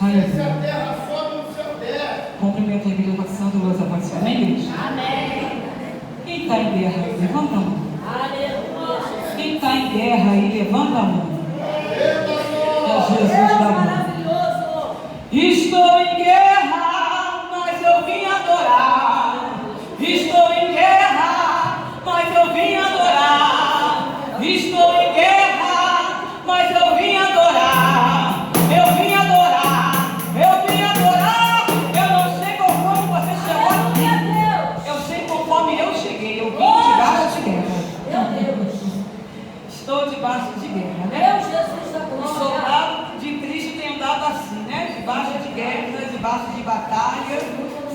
Aleluia. Cumprimento a igreja com Santo Luz Aparecida. Amém, igreja? Amém. Quem está em guerra aí, levanta a mão. Aleluia. Quem está em guerra aí, levanta a mão. É Jesus da mão. Estou em guerra, mas eu vim adorar. Estou em guerra, mas eu vim adorar. Estou em guerra, mas eu vim adorar. Eu vim adorar, eu vim adorar. Eu não sei conforme você chegou aqui. Eu sei conforme eu cheguei. Eu vim debaixo de guerra. Estou debaixo de guerra, né? O soldado de Cristo tem andado assim, né? Debaixo de guerra, debaixo de batalha.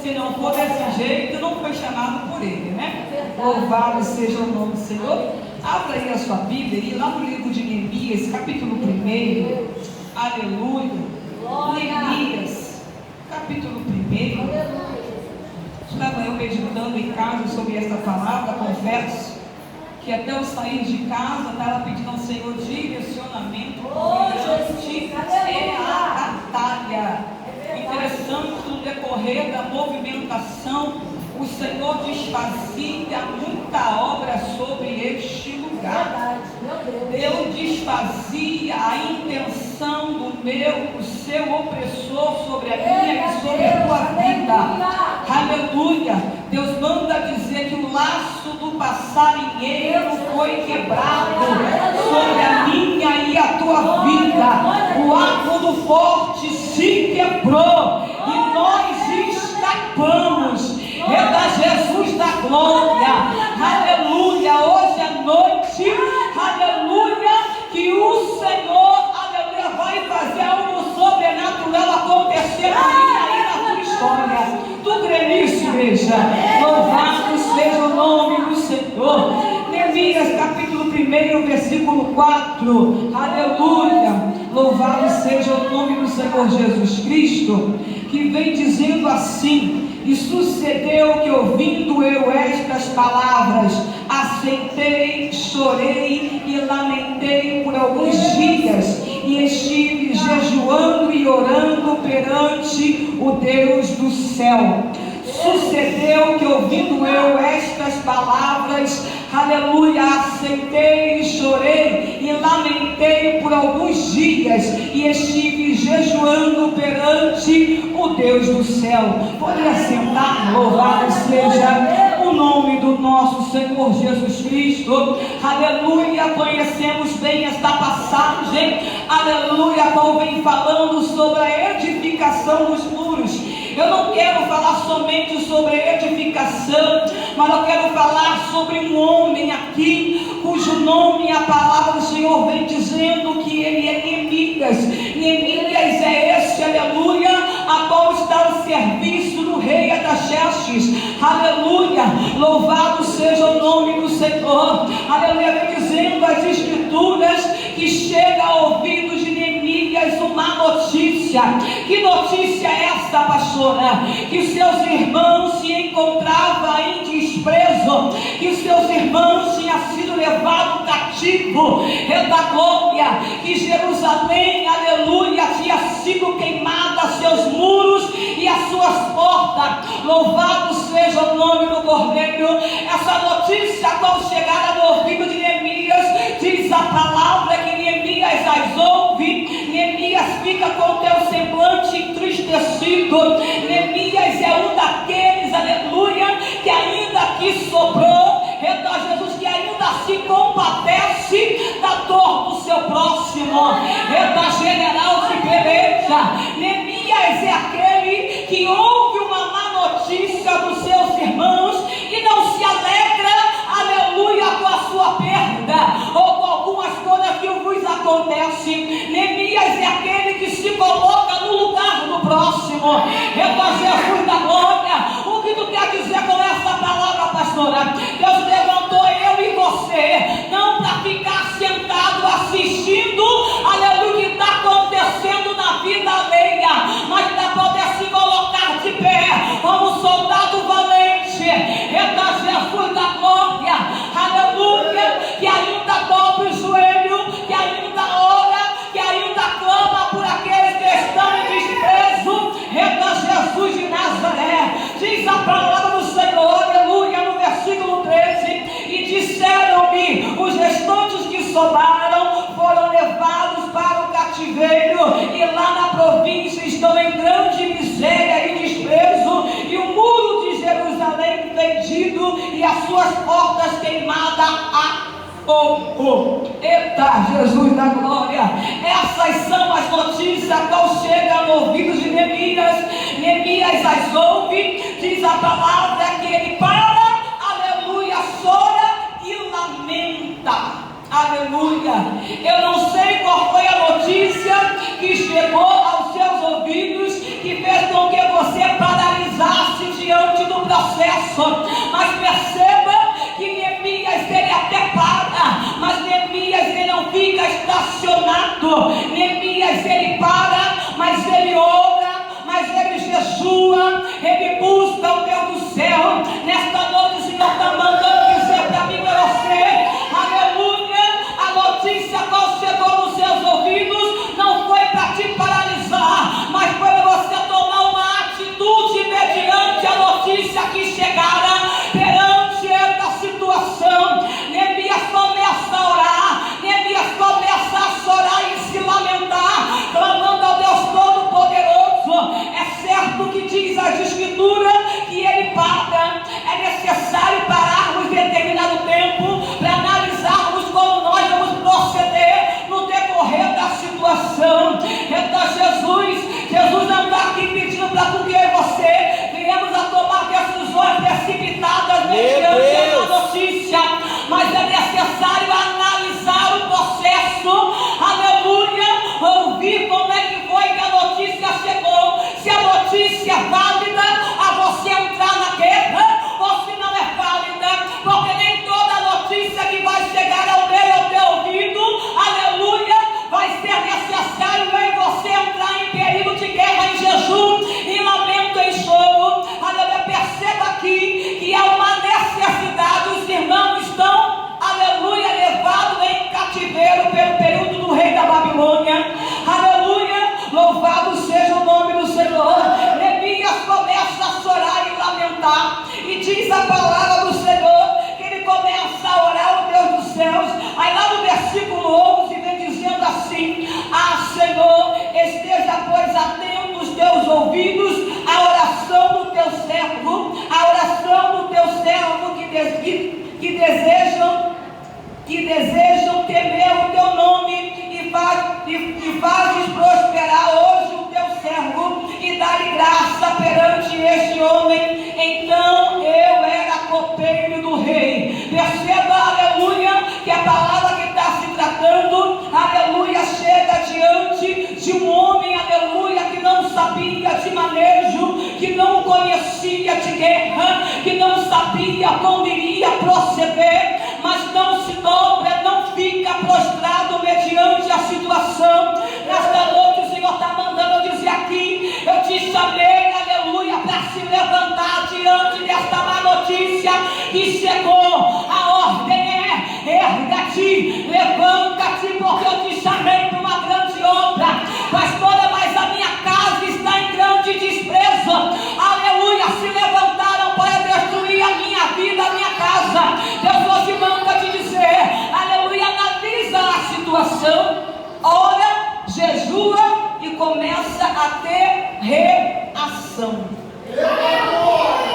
Se não for desse jeito, não foi chamado por ele, né? Louvado seja o nome do Senhor. Abra aí a sua Bíblia, e lá no livro de Neemias, capítulo 1. Aleluia. Neemias, capítulo 1. Estava eu meditando em casa sobre esta palavra, confesso que até eu sair de casa estava pedindo ao Senhor direcionamento durante a batalha. Interessante que no decorrer da movimentação o Senhor desfazia muita obra sobre este lugar. Deus desfazia a intenção do seu opressor sobre a minha e sobre a tua vida. Aleluia. Deus manda dizer que o laço do passarinheiro foi quebrado sobre a minha e a tua vida. O arco do forte se quebrou e nós escapamos. É da Jesus da glória. Aleluia. Hoje à noite, aleluia, que o Senhor, aleluia, vai fazer algo sobrenatural acontecer na minha e na tua história. Tu crê nisso, igreja? Louvado seja o nome do Senhor. Neemias capítulo 1, versículo 4. Aleluia. Louvado seja o nome do Senhor Jesus Cristo, que vem dizendo assim: e sucedeu que, ouvindo eu estas palavras, assentei, chorei e lamentei por alguns dias, e estive jejuando e orando perante o Deus do céu. Sucedeu que, ouvindo eu estas palavras, aleluia, assentei, chorei e lamentei por alguns dias, e estive jejuando perante o Deus do céu. Pode assentar, louvado seja o nome do nosso Senhor Jesus Cristo. Aleluia. Conhecemos bem esta passagem, aleluia, qual vem falando sobre a edificação dos muros. Eu não quero falar somente sobre edificação, mas eu quero falar sobre um homem aqui, cujo nome a palavra do Senhor vem dizendo que ele é Neemias. Neemias é esse, aleluia, a qual está ao serviço do rei Artaxerxes. Aleluia, louvado seja o nome do Senhor. Aleluia, vem dizendo as escrituras que chega ao ouvido de Neemias uma notícia. Que notícia é esta, pastora? Que os seus irmãos se encontravam em desprezo, que os seus irmãos tinham sido levados cativo, da glória, que Jerusalém, aleluia, tinha sido queimada, seus muros e as suas portas. Louvado seja o nome do Cordeiro. Essa notícia, qual chegara no ouvido de Neemias, diz a palavra que Neemias as ouve. Neemias fica com o teu semblante entristecido. Neemias é um daqueles, aleluia, que ainda que sobrou, Jesus, que ainda se compadece da dor do seu próximo, da general de peleja. Neemias é aquele que ouve uma má notícia dos seus irmãos e não se alegra, aleluia, com a sua perda ou com algumas coisas que vos acontecem. Neemias é aquele que se coloca no lugar do próximo. Jesus da glória. O que tu quer dizer com essa palavra, pastora? Deus levantou eu e você, não para ficar sentado assistindo, aleluia, o que está acontecendo na vida alheia, mas para poder se colocar de pé como um soldado valente. Jesus da glória, aleluia, que ainda dobra o joelho, que ainda ora, que ainda clama por aqueles que estão em desespero. Diz a palavra do Senhor, aleluia, no versículo 13: e disseram-me, os restantes que sobraram foram levados para o cativeiro, e lá na província estão em grande miséria e desprezo, e o muro de Jerusalém vendido, e as suas portas queimadas a Eita, Jesus da glória. Essas são as notícias que chegam no ouvido de Neemias. Neemias as ouve, diz a palavra que ele para, aleluia, chora e lamenta. Aleluia. Eu não sei qual foi a notícia que chegou aos seus ouvidos, que fez com que você paralisasse diante do processo, mas perceba que Neemias ele até para, mas Neemias ele não fica estacionado. Neemias ele para, mas ele ora, mas ele jejua, ele busca o Deus do céu. Nesta noite o Senhor está mandando dizer para mim e para você, aleluia, a notícia qual chegou nos seus ouvidos não foi para te paralisar, mas foi para você tomar uma atitude mediante a notícia que chegara perante esta situação. Neemias começa a orar, Neemias começa a chorar e se lamentar, clamando ao Deus Todo-Poderoso. É certo que diz as Escrituras que ele para, é necessário pararmos em determinado tempo para analisarmos como nós vamos proceder no decorrer da situação. Então Jesus não está aqui pedindo para que eu e você venhamos a tomar decisões precipitadas mediante a notícia, mas é necessário analisar o processo, aleluia, ouvir como é que foi que a notícia chegou, se a notícia é válida a você entrar na guerra, ou se não é válida, porque nem toda notícia que vai chegar ao meu e ao teu ouvido, aleluia, vai ser necessário eu e você entrar em período de guerra, em jejum, em lamento, em choro. Aleluia, perceba aqui que há uma necessidade, os irmãos estão, aleluia, levados em cativeiro pelo período do rei da Babilônia. Aleluia, louvado seja o nome do Senhor. Neemias começa a chorar e lamentar, e diz a palavra do Senhor que ele começa a orar ao Deus dos céus. Aí lá no versículo 11 vem dizendo assim: Senhor, esteja pois atento os teus ouvidos à oração do teu servo, à oração do teu servo que desejam temer o teu nome, e fazes prosperar hoje o teu servo, e dá-lhe graça perante este homem. Então eu era copeiro do rei. Perceba, aleluia, que a palavra que está se tratando, aleluia, chega diante de um homem, aleluia, que não sabia de manejo, que não conhecia de guerra, que não sabia como iria proceder, mas não se dobra, não fica prostrado mediante a situação. Nesta noite o Senhor está mandando eu dizer aqui: eu te chamei, aleluia, para se levantar diante desta má notícia que chegou. A ordem é: erga-te, levanta-te, porque eu te chamei para uma grande obra. Pastora, mas a minha casa está em grande desprezo. Aleluia, se levantaram para destruir a minha vida, a minha casa. Deus hoje manda te dizer, aleluia, analisa a situação, ora, jejua e começa a ter reação.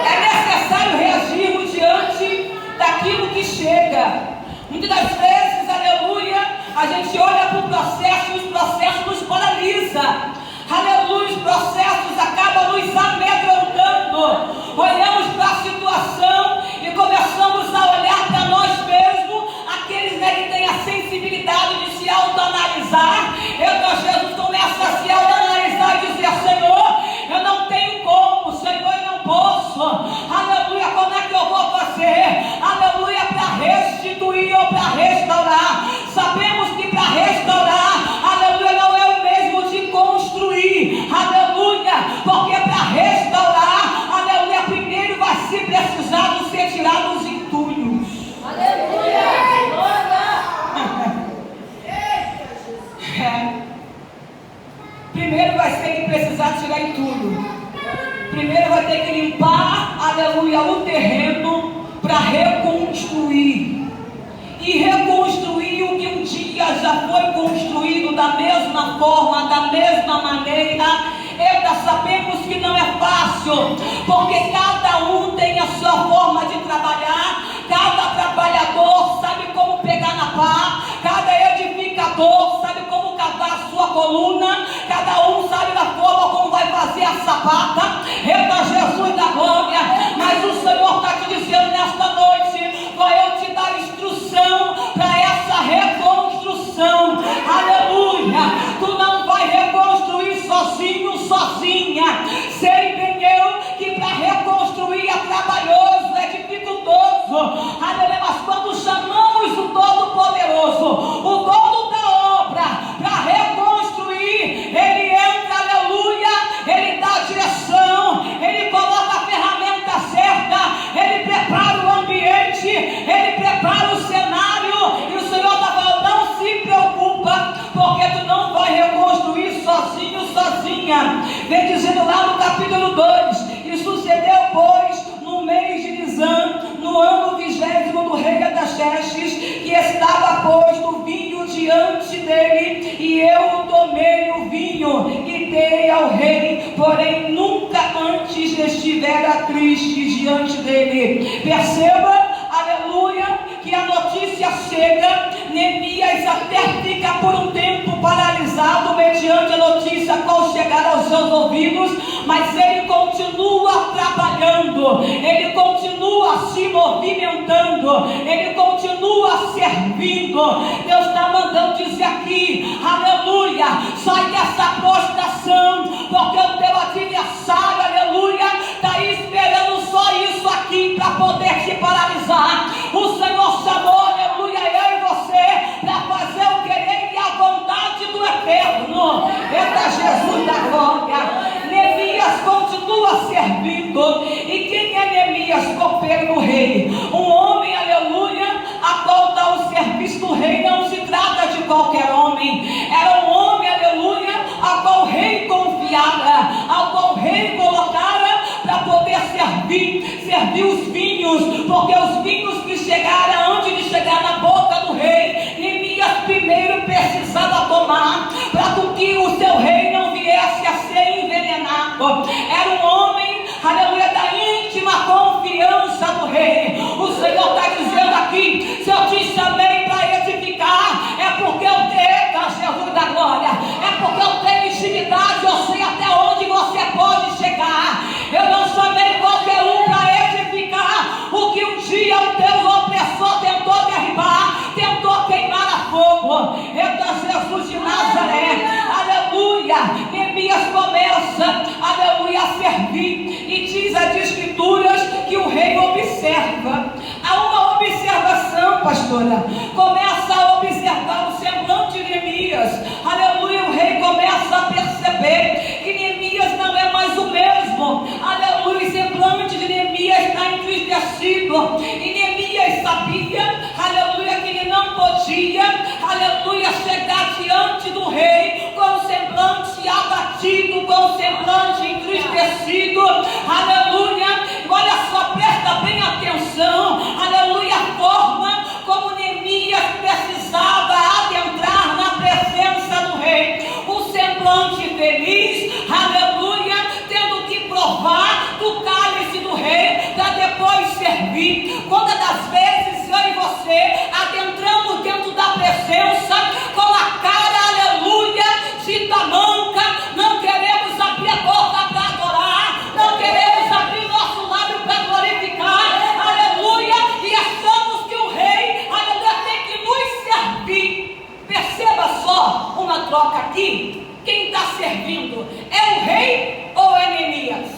É necessário reagirmos diante daquilo que chega. Muitas das vezes, aleluia, a gente olha para o processo e os processos nos paralisam. Aleluia, os processos acabam nos amedrontando. Olhamos para a situação e começamos a olhar para nós mesmos. Aqueles que têm a sensibilidade de se autoanalisar. Jesus começa a se autoanalisar e dizer: Senhor, eu não tenho como, Senhor, eu não posso. Aleluia, como é que eu vou fazer? Aleluia, para restituir ou para restaurar. Sabemos que para restaurar, aleluia, não é o mesmo de construir. Aleluia, porque para restaurar, aleluia, primeiro vai se precisar de ser tirado os entulhos. Aleluia. Primeiro vai ser que precisar tirar entulho. Primeiro vai ter que limpar, aleluia, o terreno para reconstruir. E reconstruir o que um dia já foi construído da mesma forma, da mesma maneira. Eita, sabemos que não é fácil, porque cada um tem a sua forma de trabalhar. Cada trabalhador sabe como pegar na pá, cada edificador sabe como cavar a sua coluna, cada um sabe da forma como vai fazer a sapata. Eita, Jesus da glória. Mas o Senhor está te dizendo nesta noite: vai eu te dar instrução para essa reconstrução. Aleluia. Tu não vai reconstruir sozinho, sozinha. Sei bem eu que para reconstruir é trabalhoso, é dificultoso. Aleluia. Mas quando chamamos o Todo-Poderoso, o dono da obra, para reconstruir, ele entra, aleluia, ele dá a direção, ele coloca a ferramenta certa, ele prepara o ambiente, ele prepara o cenário. E o Senhor está falando: não se preocupa, porque tu não vai reconstruir sozinho, sozinha. Vem dizendo lá no capítulo 2: e sucedeu, pois, no mês de Nisan, no ano 20º do rei Artaxerxes, que estava posto vinho diante dele, e eu tomei o vinho e dei ao rei, porém nunca antes estivera triste diante dele. Perceba, aleluia, que a notícia chega. Neemias até fica por um tempo paralisado mediante a notícia qual chegar aos seus ouvidos, mas ele continua trabalhando, ele continua se movimentando, ele continua servindo. Deus está mandando dizer aqui, aleluia, sai dessa prostração, porque o teu adversário, aleluia, está esperando só isso aqui para poder te paralisar. O Senhor chamou, aleluia, eu e você para fazer o querer e a vontade do Eterno. Eita, Jesus da glória. Neemias continua servindo. E quem é Neemias? Copeiro do rei, um homem, aleluia, a qual dá o serviço do rei. Não se trata de qualquer homem, era um homem, aleluia, a qual o rei confiara, a qual o rei colocara para poder servir os vinhos, porque os vinhos que chegaram, antes de chegar na boca do rei, Neemias primeiro precisava tomar, para que o seu rei não viesse a ser envenenado. Era um homem, aleluia, da íntima confiança do rei. O Senhor está dizendo aqui: se eu te chamei para edificar, é porque eu tenho, Jesus da glória, é porque eu tenho intimidade, eu sei até onde você pode chegar. Eu não chamei qualquer um para edificar o que um dia o teu opressor tentou derribar, tentou queimar a fogo. Eita, Jesus de Nazaré, aleluia. Neemias começa, aleluia, a servir, e diz as escrituras que o rei observa. Há uma observação, pastora, começa a observar o semblante de Neemias, aleluia. O rei começa a perceber que Neemias não é mais o mesmo, aleluia. O semblante de Neemias está entristecido, e Neemias sabia, aleluia, que ele não podia, aleluia, chegar diante do rei com o semblante abatido, com o semblante entristecido, aleluia. Olha só, presta bem atenção, aleluia, a forma como Neemias precisava adentrar na presença do rei. O semblante feliz, aleluia, tendo que provar do cálice do rei para depois servir. Quantas das vezes eu e você adentramos dentro da presença com a cara, aleluia, de tamanca, não queremos abrir a boca para adorar, não queremos abrir nosso lábio para glorificar, aleluia, e achamos que o rei, aleluia, tem que nos servir. Perceba só uma troca aqui: quem está servindo é o rei ou é Neemias?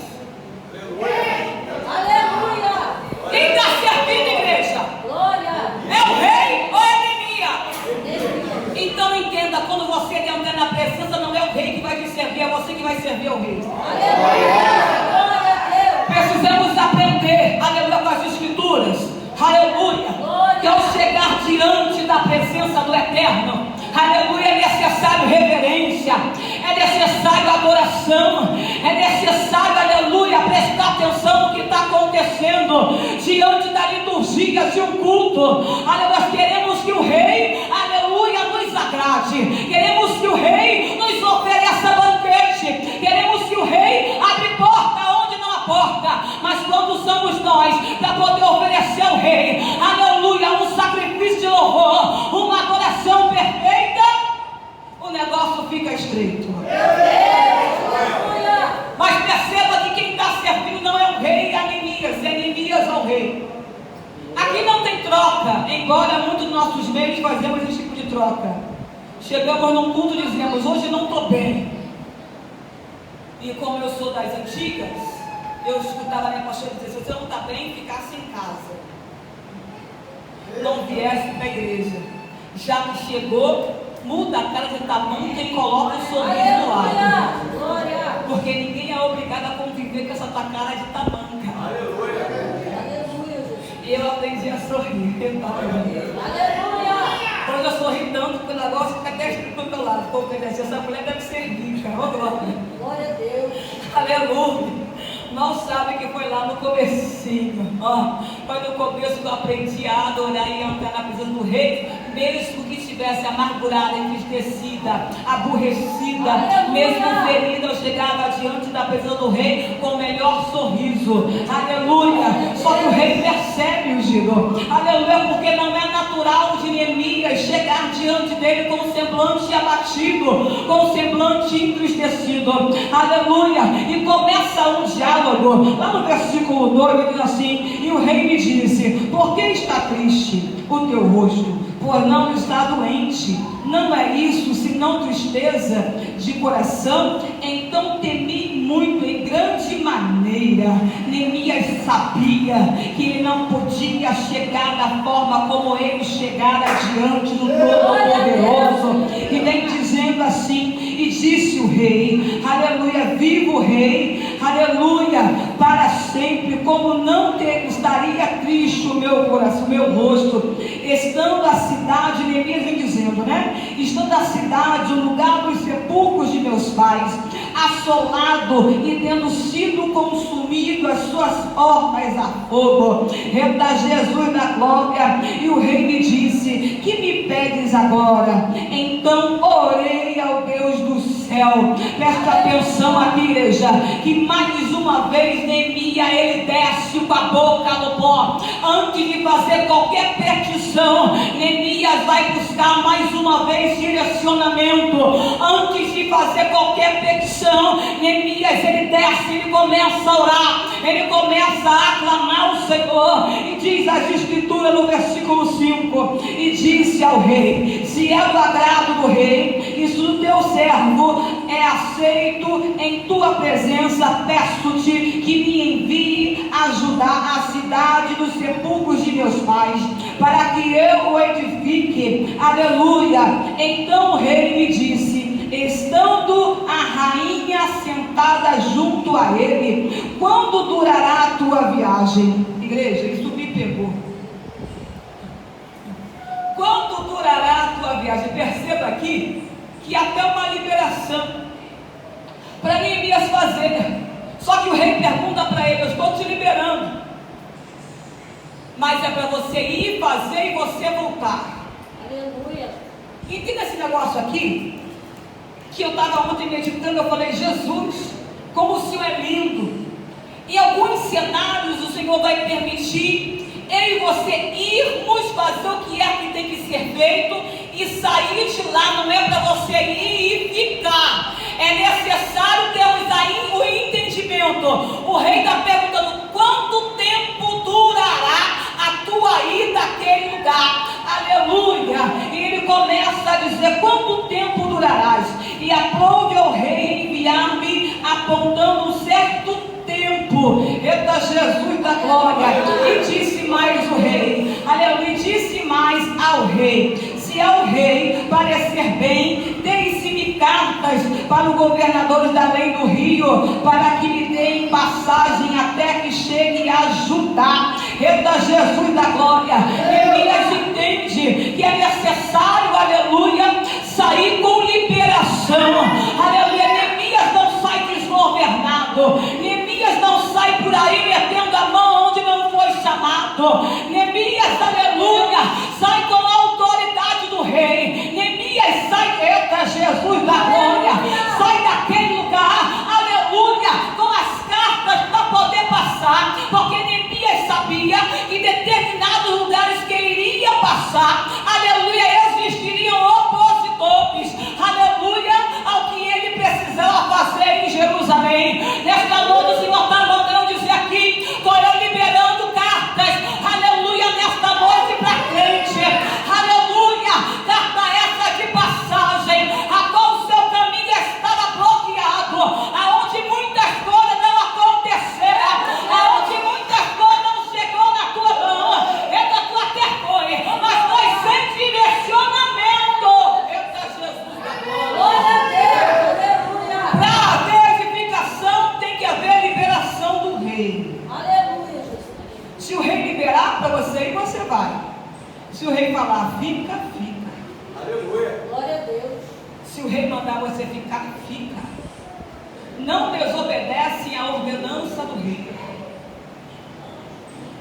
Aleluia. Quem está servindo, igreja? Glória. É o rei ou é Neemias? Então entenda, quando você entrar na presença, não é o rei que vai te servir, é você que vai servir ao rei. Aleluia. Glória a Deus. Precisamos aprender, aleluia, com as escrituras, aleluia, que ao chegar diante da presença do Eterno, aleluia, é necessário reverência, é necessário adoração, é necessário, aleluia, prestar atenção no que está acontecendo diante da liturgia de um culto. Aleluia, nós queremos que o rei, aleluia, nos agrade. Queremos que o rei nos ofereça banquete. Queremos que o rei abre porta onde não há porta. Mas quando somos nós para poder oferecer ao rei, aleluia, um sacrifício de louvor, uma adoração perfeita, o negócio fica estreito. Mas perceba que quem está servindo não é o rei Anemias, é Anemias ao rei. Aqui não tem troca, embora muitos dos nossos meios fazemos esse tipo de troca. Chegamos num culto e dizemos, hoje não estou bem. E como eu sou das antigas, eu escutava a minha pastora dizer, se você não está bem, ficasse em casa. Não viesse para a igreja. Já que chegou, muda a cara de tamanca e coloca o sorriso no lado. Porque ninguém é obrigado a conviver com essa tua cara de tamanca. E eu aprendi a sorrir. Quando eu sorri tanto, que o negócio fica até escrito do meu lado. Como que essa mulher deve ser rica. Glória a Deus. Aleluia. Mal sabe que foi lá no comecinho. Foi no começo que eu aprendi a adorar e a entrar na presença do rei, mesmo que estivesse amargurada, entristecida, aborrecida, mesmo ferida, eu chegava diante da presença do rei com o melhor sorriso. Aleluia. Só que o rei percebe o giro. Aleluia, porque não é natural de Neemias chegar diante dele com o semblante abatido, com o semblante entristecido. Aleluia. E começa um diálogo. Lá no versículo 2 ele diz assim, e o rei me disse, por que está triste o teu rosto? Por não estar doente. Não é isso senão tristeza de coração? Então temi muito em grande maneira. Neemias sabia que ele não podia chegar da forma como ele chegara diante do Todo-Poderoso. E vem dizendo assim, e disse o rei, aleluia, vivo o rei, aleluia, para sempre, como não estaria triste o meu coração, o meu rosto, estando a cidade, Neemias vem dizendo, né? Estando a cidade, o lugar dos sepulcros de meus pais, assolado e tendo sido consumido as suas portas a fogo. Reda Jesus da glória. E o rei me disse, que me pedes agora? Então orei ao Deus do céu. Presta atenção aqui, igreja, que mais uma vez Neemias, ele desce com a boca no pó. Antes de fazer qualquer petição, Neemias vai buscar mais uma vez direcionamento. Antes de fazer qualquer petição, Neemias, ele desce, ele começa a orar, ele começa a aclamar o Senhor. E diz as escrituras no versículo 5, e disse ao rei, se é do agrado do rei, e se o teu servo é aceito em tua presença, peço-te que me envie ajudar a cidade dos sepulcros de meus pais, para que eu o edifique. Aleluia. Então o rei me disse, estando a rainha sentada junto a ele, quando durará a tua viagem? Igreja, isso me pegou. Quando durará a tua viagem? Perceba aqui que até uma liberação para Neemias fazer. Só que o rei pergunta para ele, eu estou te liberando, mas é para você ir fazer e você voltar. Aleluia. Entenda esse negócio aqui, que eu estava ontem meditando, eu falei, Jesus, como o Senhor é lindo. Em alguns cenários o Senhor vai permitir eu e você irmos fazer o que é que tem que ser feito e sair de lá. Não é para você ir e ficar. É necessário termos aí o entendimento. O rei está perguntando, quanto tempo durará a tua ida àquele lugar? Aleluia. E ele começa a dizer, quanto tempo durarás? E aprove ao rei enviar-me apontando um certo tempo. Eita Jesus da glória. E disse mais o rei, aleluia, e disse mais ao rei, se ao rei parecer bem, deem-se-me cartas para os governadores da lei do rio, para que me deem passagem até que chegue a Judá. Eita Jesus da glória. Neemias entende que é necessário, aleluia, sair com liberação. Aleluia. Neemias não sai desgovernado, Neemias não sai Se o rei falar, fica, fica. Aleluia. Glória a Deus. Se o rei mandar você ficar, fica. Não desobedecem à ordenança do rei.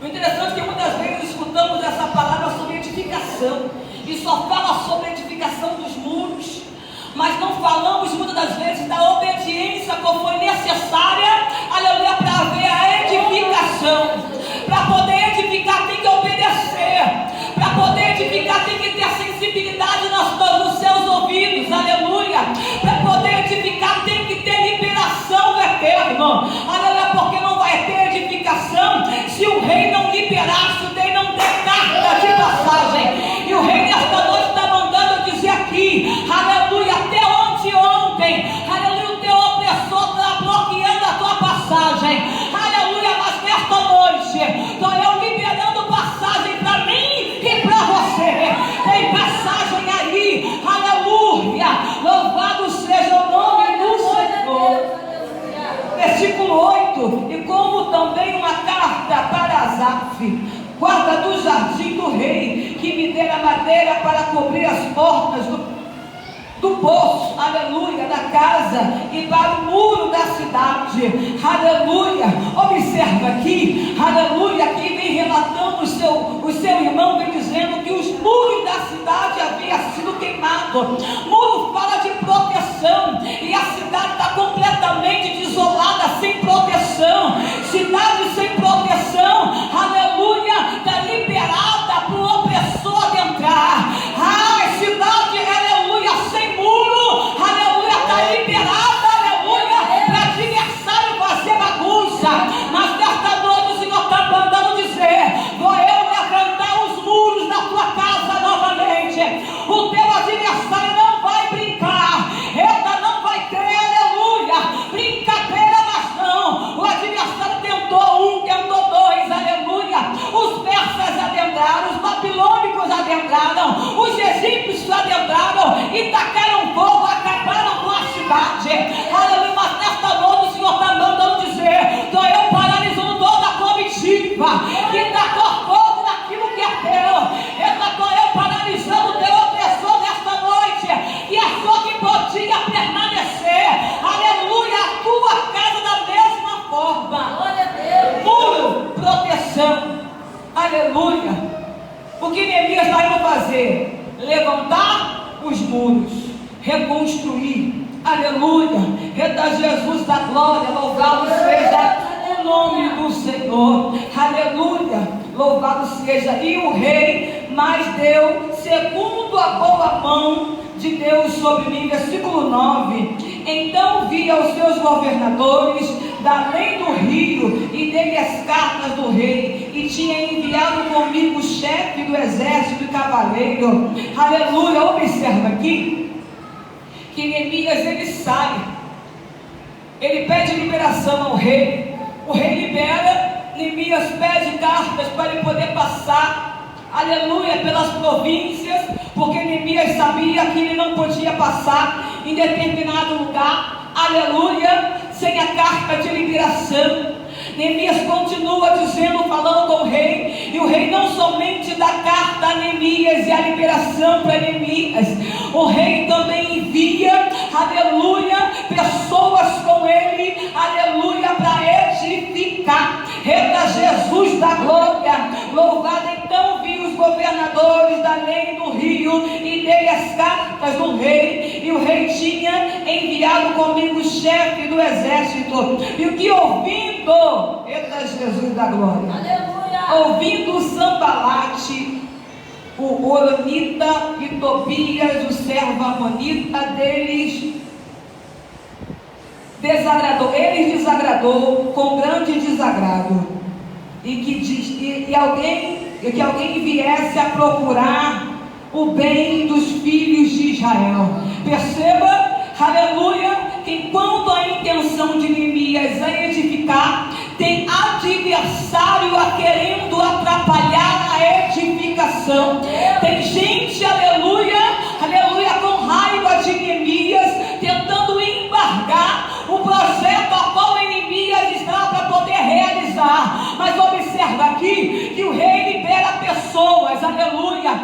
O interessante é que muitas vezes escutamos essa palavra sobre edificação e só fala sobre a edificação dos muros, mas não falamos muitas das vezes da obediência que foi necessária, aleluia, para haver a edificação. Para poder edificar tem que obedecer, para poder edificar tem que ter sensibilidade nos seus ouvidos, aleluia. Para poder edificar tem que ter liberação do eterno, aleluia, porque não vai ter edificação se o rei não liberar, se o rei não der carta de passagem. E o rei nesta noite está mandando dizer aqui, aleluia, até ontem, aleluia, o teu opressor está bloqueando a tua passagem, aleluia, mas nesta noite estou eu liberando passagem para mim e para você. Tem passagem aí, aleluia, louvado seja o nome do Senhor. Versículo 8: e como também uma carta para Asaf, guarda do jardim do rei, que me dera madeira para cobrir as portas do poço, aleluia, da casa e para o muro da cidade, aleluia. Observa aqui, aleluia, que vem relatando o seu irmão, vem dizendo que os muros da cidade haviam sido queimados. Muro fala de proteção, e a cidade está completamente desolada, sem proteção. Cidade sem proteção, aleluia, está liberada para o opressor adentrar. Cidade, aleluia, sem muro, aleluia, está liberada, aleluia, para adversário fazer bagunça. Mas nesta noite o Senhor está mandando dizer: vou eu levantar os muros da tua casa novamente. O teu adversário não vai brincar, eita, não vai ter, aleluia, brincadeira, mas não. O adversário tentou tentou dois, aleluia. Os persas adentraram, os babilônicos adentraram, os egípcios adentraram e tacaram fogo, acabaram com a cidade, aleluia. Mas nesta noite o Senhor está mandando dizer: estou eu paralisando toda a comitiva que tacou fogo naquilo que é teu. Estou eu paralisando o teu opressor nesta noite, que achou que podia permanecer, aleluia, a tua casa da mesma forma. Glória a Deus. Muro, proteção, aleluia. O que Neemias está indo fazer? Levantar os muros, reconstruir, aleluia. Eita Jesus da glória, louvado seja o nome do Senhor, aleluia, louvado seja. E o rei mais deu segundo a boa mão de Deus sobre mim. Versículo 9: então vi aos seus governadores da além do rio e dei as cartas do rei, e tinha enviado comigo o chefe do exército e cavaleiro, aleluia. Observa aqui que Neemias ele sai, ele pede liberação ao rei, o rei libera, Neemias pede cartas para ele poder passar, aleluia, pelas províncias, porque Neemias sabia que ele não podia passar em determinado lugar, aleluia, sem a carta de liberação. Neemias continua dizendo, falando com o rei, e o rei não somente dá carta a Neemias e a liberação para Neemias, o rei também envia, aleluia, pessoas com ele, aleluia, para edificar. Eita Jesus da glória, louvado. Então vi os governadores da além do rio e dei as cartas do rei, e o rei tinha enviado comigo o chefe do exército, e o que ouvindo, eita Jesus da glória, aleluia, ouvindo Sambalate, o Oronita, e Tobias, o servo amonita, deles desagradou com grande desagrado, e que alguém viesse a procurar o bem dos filhos de Israel. Perceba, aleluia, que enquanto a intenção de Neemias é edificar, tem adversário querendo atrapalhar a edificação. Tem gente, aleluia, aleluia, com raiva de Neemias, tentando embargar o projeto a qual Neemias está para poder realizar. Mas observa aqui que o rei libera pessoas, aleluia,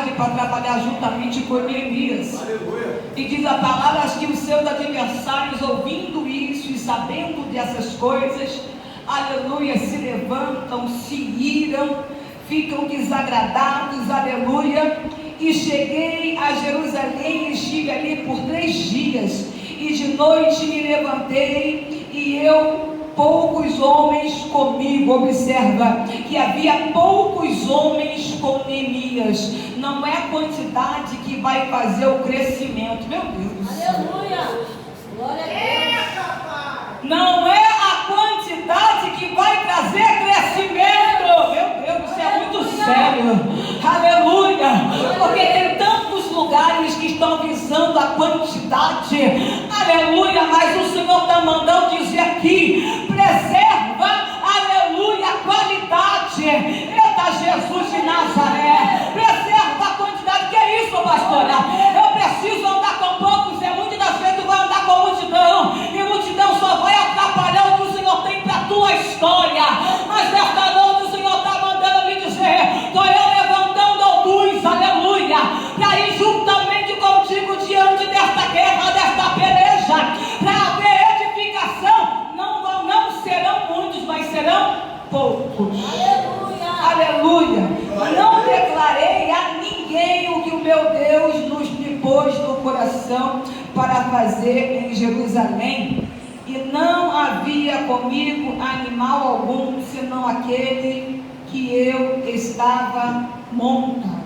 autoridade para trabalhar juntamente com Neemias. Aleluia. E diz a palavra que os seus adversários, ouvindo isso e sabendo dessas coisas, aleluia, se levantam, se iram, ficam desagradados, aleluia. E cheguei a Jerusalém e estive ali por 3 dias, e de noite me levantei, e poucos homens comigo. Observa que havia poucos homens com Neemias. Não é a quantidade que vai fazer o crescimento, meu Deus. Aleluia. Glória a Deus. Não é a quantidade que vai trazer crescimento. Meu Deus, isso é muito sério. Aleluia. Porque tem tantos lugares que estão visando a quantidade. Aleluia. Mas o Senhor está mandando dizer aqui: preserva, aleluia, a qualidade. Eita, Jesus de Nazaré. Preserva a quantidade. Que é isso, pastora? Eu preciso andar com poucos. Muitas das vezes tu vai andar com multidão, e multidão só vai atrapalhar o que o Senhor tem para a tua história. Mas nesta noite o Senhor está mandando me dizer: estou eu levantando alguns, aleluia, para ir juntamente contigo diante desta guerra, desta peleja, para haver edificação. Não serão muitos, mas serão poucos. Aleluia. Não declarei a ninguém o que o meu Deus me pôs no coração para fazer em Jerusalém, e não havia comigo animal algum, senão aquele que eu estava montado.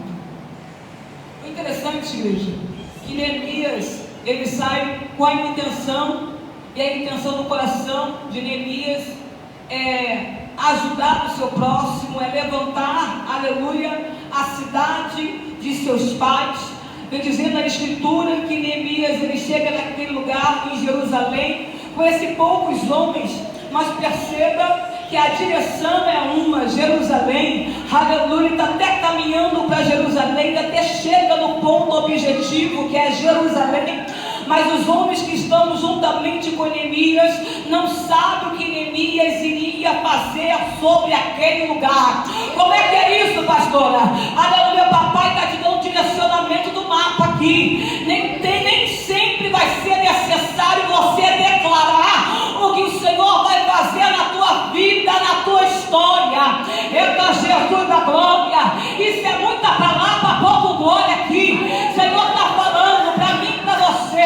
O interessante, igreja, que Neemias, ele sai com a intenção, e a intenção do coração de Neemias é ajudar o seu próximo, é levantar, aleluia, a cidade de seus pais. Vem dizendo a escritura que Neemias, ele chega naquele lugar em Jerusalém com esses poucos homens, mas perceba que a direção é uma, Jerusalém. Aleluia, está até caminhando para Jerusalém, até chega no ponto objetivo que é Jerusalém. Mas os homens que estão juntamente com Neemias não sabem o que Neemias iria fazer sobre aquele lugar. Como é que é isso, pastora? Aleluia, papai está te dando um direcionamento do mapa aqui. Nem sempre vai ser necessário você declarar o que o Senhor vai fazer na tua vida, na tua história. Eita, Jesus da glória. Isso é muita palavra, pouco glória aqui. O Senhor está falando para mim, para você.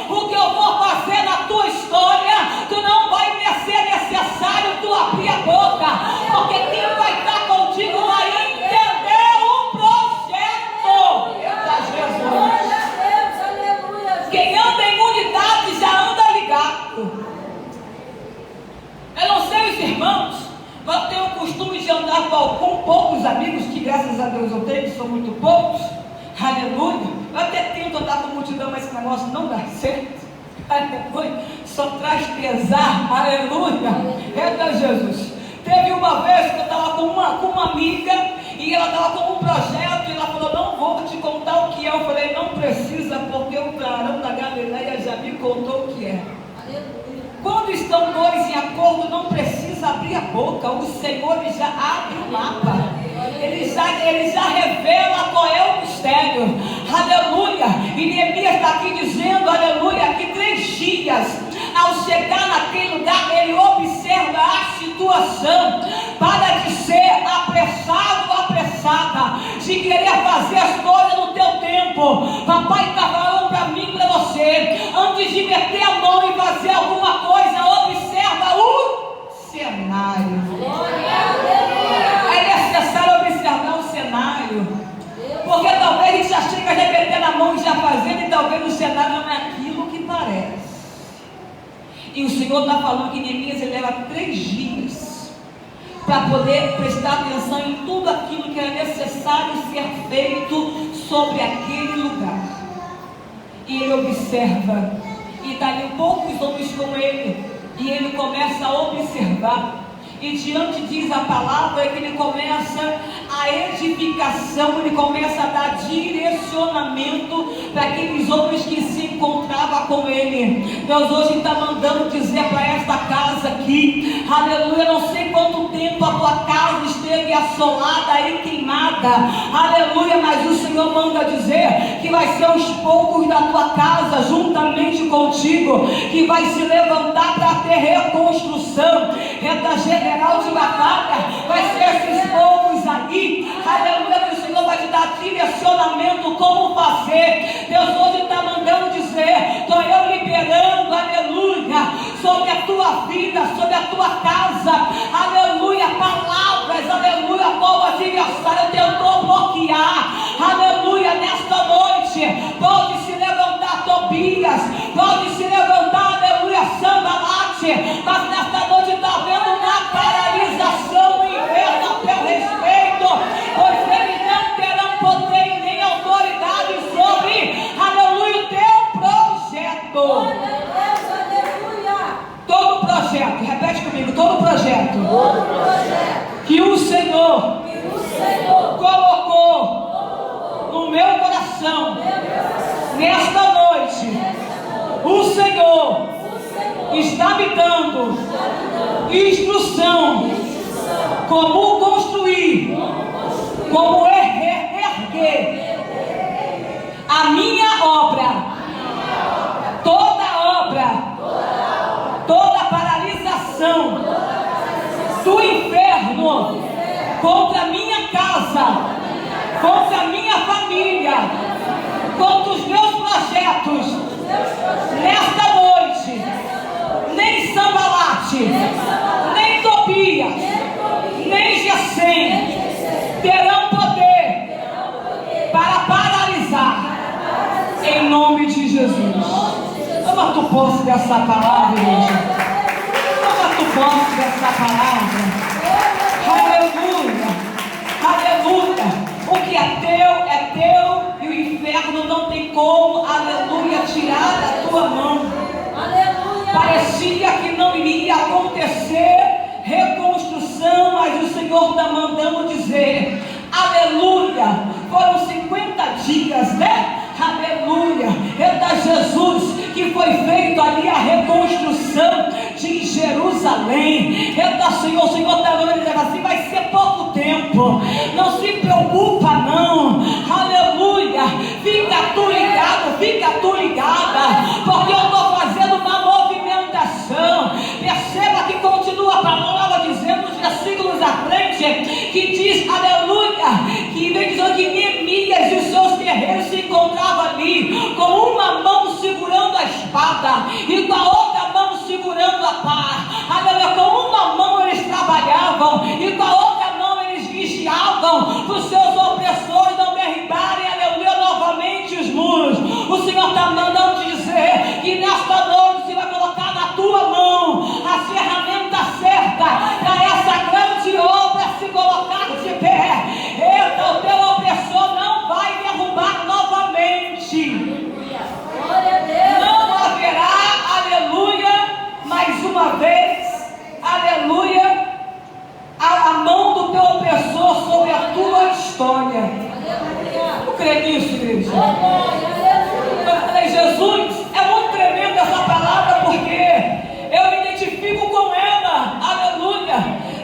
O que eu vou fazer na tua história, tu não vai ser necessário tu abrir a boca, porque quem vai estar contigo vai entender o projeto. Eita, Jesus. Quem anda em unidade já anda ligado. Eu não sei os irmãos, mas eu tenho o costume de andar com poucos amigos, que graças a Deus eu tenho, são muito poucos. Aleluia. Eu até tento andar com multidão, mas esse negócio não dá certo. Aleluia. Só traz pesar. Aleluia. Eita, Jesus. Teve uma vez que eu estava com uma amiga, e ela estava com um projeto, e ela falou: não vou te contar o que é. Eu falei: não precisa, porque o clarão da Galileia já me contou o que é. Quando estão dois em acordo, não precisa abrir a boca. O Senhor já abre o mapa. Ele já revela qual é o mistério. Aleluia. E Neemias está aqui dizendo, aleluia, que 3 dias, ao chegar naquele lugar, ele observa a situação, para de ser apressado ou apressada, de querer fazer as coisas no teu tempo. Papai está falando para mim e para você: antes de meter a mão e fazer alguma coisa, observa o cenário. É necessário observar o cenário, porque talvez a gente já chega a meter na mão e já fazendo, e talvez o cenário não é aquilo que parece. E o Senhor está falando que Neemias leva 3 dias para poder prestar atenção em tudo aquilo que era necessário ser feito sobre aquele lugar. E ele observa, e está ali poucos homens com ele, e ele começa a observar. E diante diz a palavra que ele começa a edificação, ele começa a dar direcionamento direcionamento para aqueles homens que se encontravam com ele. Deus hoje está mandando dizer para esta casa aqui, aleluia, não sei quanto tempo a tua casa esteve assolada e queimada, aleluia, mas o Senhor manda dizer que vai ser os poucos da tua casa, juntamente contigo, que vai se levantar para ter reconstrução. Reta general de batalha vai ser esses povos aí, aleluia, que o Senhor vai te dar direcionamento como fazer. Deus hoje está mandando dizer, estou eu liberando, aleluia, sobre a tua vida, sobre a tua casa, aleluia, palavras, aleluia, qual o adversário tentou bloquear, aleluia, nesta noite, pode se levantar Tobias, pode se levantar, aleluia, Sambalate, mas nesta noite está havendo uma paralisação no inferno a teu respeito, pois eles não terão poder nem autoridade sobre, aleluia, o teu projeto. Todo projeto, repete comigo, todo projeto que o Senhor colocou no meu coração, nesta noite, o Senhor está me dando instrução como construir, como erguer a minha obra, toda obra, toda paralisação do inferno contra a minha casa, contra a minha família, contra os meus projetos, nesta noite, nem Sambalate, nem Tobias, nem Gesem terão poder para paralisar, em nome de Jesus. Toma tu posse dessa palavra, igreja. Toma tu posse dessa palavra. Aleluia, aleluia. O que é teu, e o inferno não tem como, aleluia, tirar da tua mão. Aleluia. Parecia que não iria acontecer reconstrução, mas o Senhor está mandando dizer, aleluia, foram 50 dias, né? Aleluia, é Jesus que foi feito ali a reconstrução de Jerusalém. O Senhor está dizendo assim, vai ser pouco tempo, não se preocupa não, aleluia, fica tu ligado, fica tu ligada, porque eu estou fazendo uma movimentação. Perceba que continua a palavra dizendo nos versículos à frente, que diz, aleluia, que vem dizendo que Neemias e os seus guerreiros se encontravam ali, com uma mão segurando a espada e com a outra mão segurando a pá, aleluia, com uma mão eles trabalhavam e com a outra mão eles vigiavam para os seus opressores não derribarem, aleluia, novamente os muros. O Senhor está mandando dizer que nesta noite você vai colocar na tua mão a ferramenta certa para essa grande obra se colocar de pé. Eita, o teu opressor não vai derrubar novamente. Não haverá, aleluia, mais uma vez, aleluia, a mão do teu opressor sobre a tua história. Tu crê nisso, igreja? Eu falei, Jesus, é muito tremenda essa palavra, porque eu me identifico com ela, aleluia.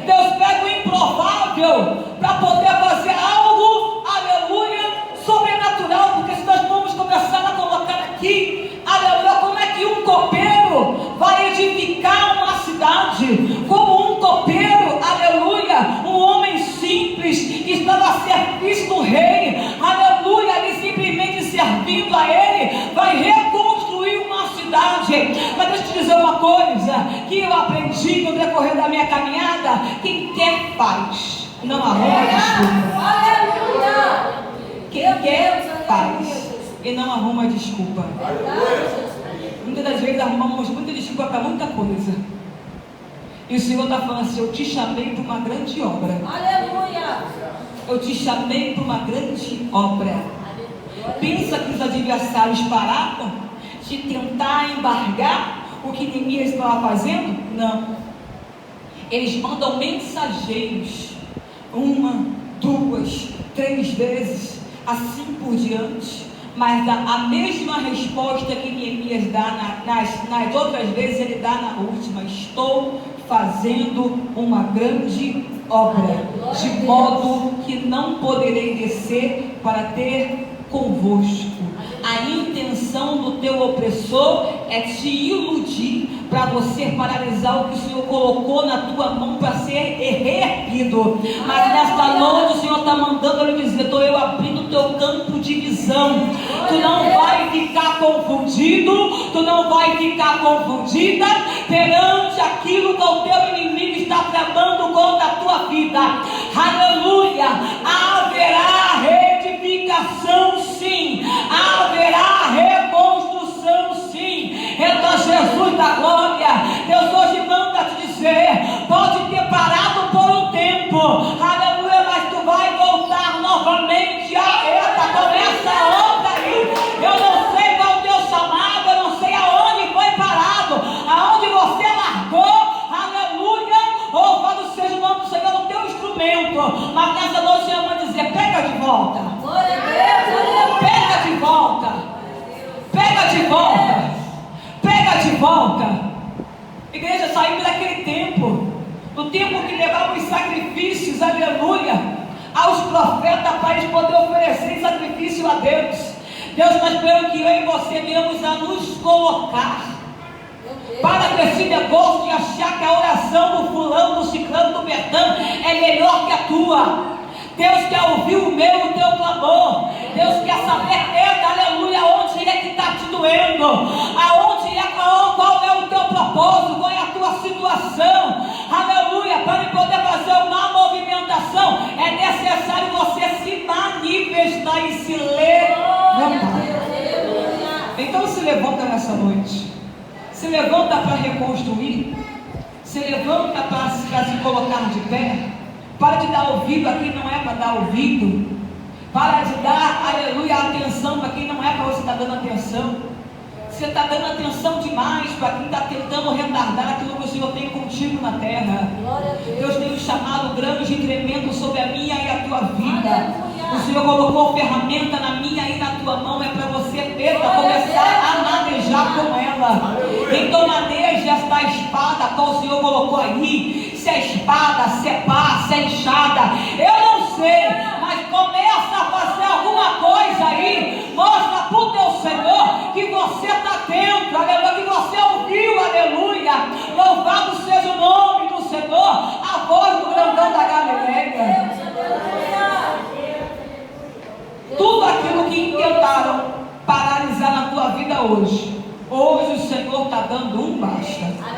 Deus pega o improvável para poder fazer algo, aleluia, sobrenatural, porque se nós vamos começar a colocar aqui, aleluia, como é que um copeiro vai edificar uma cidade, como um copeiro, aleluia, um homem simples que estava a serviço do rei, aleluia, ali simplesmente servindo a ele, vai reconstruir uma cidade. Mas deixa eu te dizer uma coisa que eu aprendi no decorrer da minha caminhada: quem quer faz, não arruma desculpa. Aleluia. Quem quer faz e não arruma desculpa. Muitas das vezes arrumamos muita desculpa para muita coisa. E o Senhor está falando assim: eu te chamei para uma grande obra. Aleluia. Eu te chamei para uma grande obra. Pensa que os adversários pararam de tentar embargar o que Neemias estava fazendo? Não. Eles mandam mensageiros 1, 2, 3 vezes, assim por diante. Mas a mesma resposta que Neemias dá nas outras vezes, ele dá na última: estou fazendo uma grande obra, de modo que não poderei descer para ter convosco. A intenção do teu opressor é te iludir, para você paralisar o que o Senhor colocou na tua mão para ser reerguido. Mas nesta noite o Senhor está mandando ele dizer: estou eu abrindo o teu campo de visão. Tu não vai ficar confundido, tu não vai ficar confundida perante aquilo que o teu inimigo está tramando contra a tua vida. Aleluia! Haverá reedificação, sim. Haverá reconstrução, sim. Então Jesus da glória, Deus hoje manda te dizer: pode ter parado por um tempo, aleluia, mas tu vai voltar novamente. Começa a obra aí. Eu não sei qual é o teu chamado, eu não sei aonde foi parado, aonde você largou, aleluia, louvado seja o nome do Senhor, no teu instrumento. Mas nessa noite o Senhor vai dizer: pega de volta, pega de volta, pega de volta, pega de volta. Igreja, saímos daquele tempo, do tempo que levava os sacrifícios, aleluia, aos profetas para eles poderem oferecer sacrifício a Deus. Deus está esperando que eu e você venhamos a nos colocar para que esse negócio de achar que a oração do fulano, do ciclano, do Bertão é melhor que a tua. Deus quer ouvir o meu e o teu clamor. Deus quer saber, aleluia, onde é que está te doendo, aonde é, qual é o teu propósito, qual é a tua situação, aleluia. Para poder fazer uma movimentação, é necessário você se manifestar e se levantar. Então se levanta nessa noite, se levanta para reconstruir, se levanta para se colocar de pé. Para de dar ouvido a quem não é para dar ouvido. Para de dar, aleluia, atenção para quem não é para você estar dando atenção. Você está dando atenção demais para quem está tentando retardar aquilo que o Senhor tem contigo na terra. Deus tem um chamado grande e tremendo sobre a minha e a tua vida. O Senhor colocou ferramenta na minha e na tua mão. É para você ter, para começar a manejar com ela. Então maneja esta espada qual o Senhor colocou aí. Se é espada, se é pá, se é enxada, eu não sei, mas começa a fazer alguma coisa aí. Mostra para o teu Senhor que você está dentro, aleluia, que você ouviu, aleluia. Louvado seja o nome do Senhor, a voz do grandão da Galileia. Tudo aquilo que tentaram paralisar na tua vida hoje, o Senhor está dando um basta.